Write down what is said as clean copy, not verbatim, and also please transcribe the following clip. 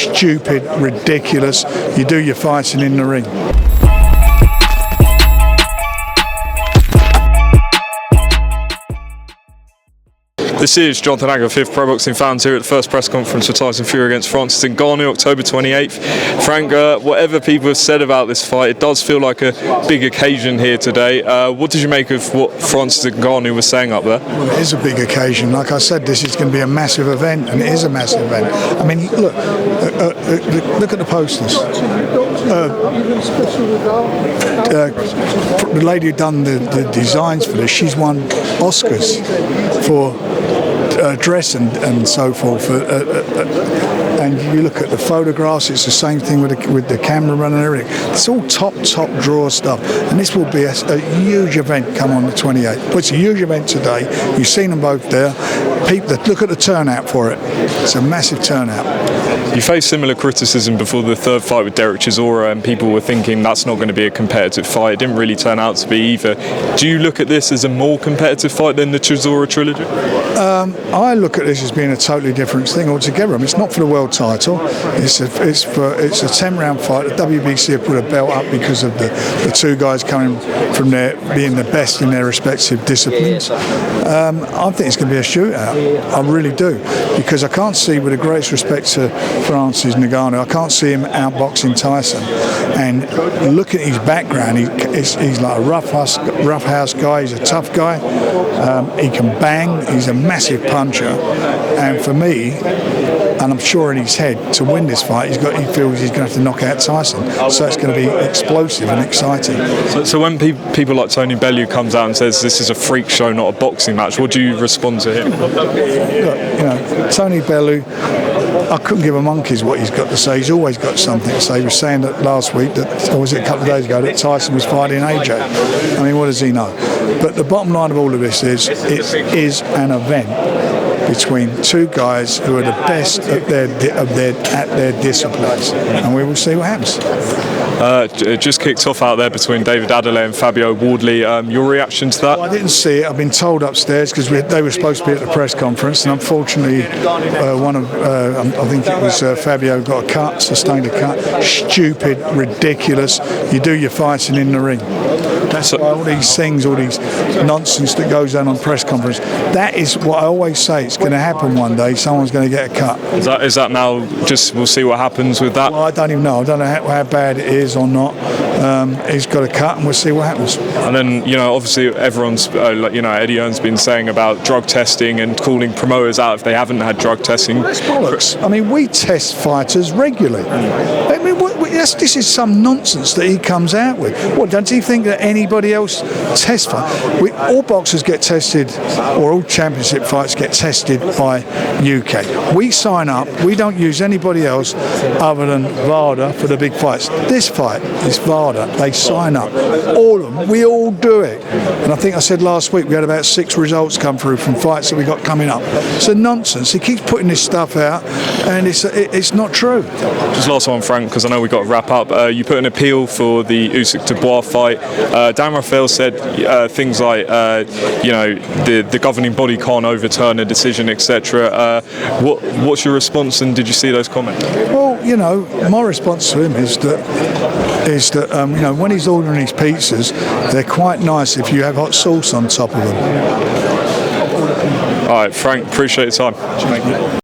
stupid, ridiculous. You do your fighting in the ring. This is Jonathan Agger, 5th Pro Boxing fans, here at the first press conference for Tyson Fury against Francis Ngannou, October 28th. Frank, whatever people have said about this fight, it does feel like a big occasion here today. What did you make of what Francis Ngannou was saying up there? Well, it is a big occasion. Like I said, this is going to be a massive event, and it is a massive event. I mean, look at the posters. The lady who done the designs for this, she's won Oscars for dress and so forth. And you look at the photographs, it's the same thing with the cameraman and everything. It's all top drawer stuff, and this will be a huge event come on the 28th. Well, it's a huge event today. You've seen them both there. People, look at the turnout for it. It's a massive turnout. You faced similar criticism before the third fight with Derek Chisora, and people were thinking that's not going to be a competitive fight. It didn't really turn out to be either. Do you look at this as a more competitive fight than the Chisora trilogy? I look at this as being a totally different thing altogether. I mean, it's not for the world title. It's a 10-round fight. The WBC have put a belt up because of the two guys coming from there being the best in their respective disciplines. I think it's going to be a shootout. I really do, because I can't see, with the greatest respect to Francis Ngannou, I can't see him outboxing Tyson. And look at his background. He's like a rough house guy. He's a tough guy. He can bang. He's a massive puncher. And for me, and I'm sure in his head, to win this fight, he feels he's going to have to knock out Tyson. So it's going to be explosive and exciting. So when people like Tony Bellew comes out and says this is a freak show, not a boxing match, what do you respond to him? Look, Tony Bellew, I couldn't give a monkey's what he's got to say. He's always got something to say. He was saying that last week, or was it a couple of days ago, that Tyson was fighting AJ. I mean, what does he know? But the bottom line of all of this is, it is an event between two guys who are the best at their disciplines, and we will see what happens. It just kicked off out there between Wardley-Adeleye and Fabio. Wardley, your reaction to that? Well, I didn't see it. I've been told upstairs, because they were supposed to be at the press conference, and unfortunately I think it was Fabio got a cut, sustained a cut. Stupid, ridiculous. You do your fighting in the ring. That's why all these things, all these nonsense that goes on press conference, that is what I always say. It's going to happen one day. Someone's going to get a cut. Is that now just, we'll see what happens with that? Well, I don't even know. I don't know how bad it is or not. He's got a cut, and we'll see what happens. And then, obviously everyone's, Eddie Hearn's been saying about drug testing and calling promoters out if they haven't had drug testing. That's bollocks. I mean, we test fighters regularly. I mean, this is some nonsense that he comes out with. What, does he think that anybody else tests fighters? All boxers get tested, or all championship fights get tested by UK. We sign up. We don't use anybody else other than VADA for the big fights. This fight is VADA. They sign up. All of them. We all do it. And I think I said last week we had about 6 results come through from fights that we got coming up. It's a nonsense. He keeps putting this stuff out, and it's not true. Just last one, Frank, because I know we've got to wrap up. You put an appeal for the Usyk-Dubois fight. Dan Rafael said things like, the governing body can't overturn a decision, etc. What's your response, and did you see those comments? Well, my response to him is that when he's ordering his pizzas, they're quite nice if you have hot sauce on top of them. All right, Frank, appreciate your time.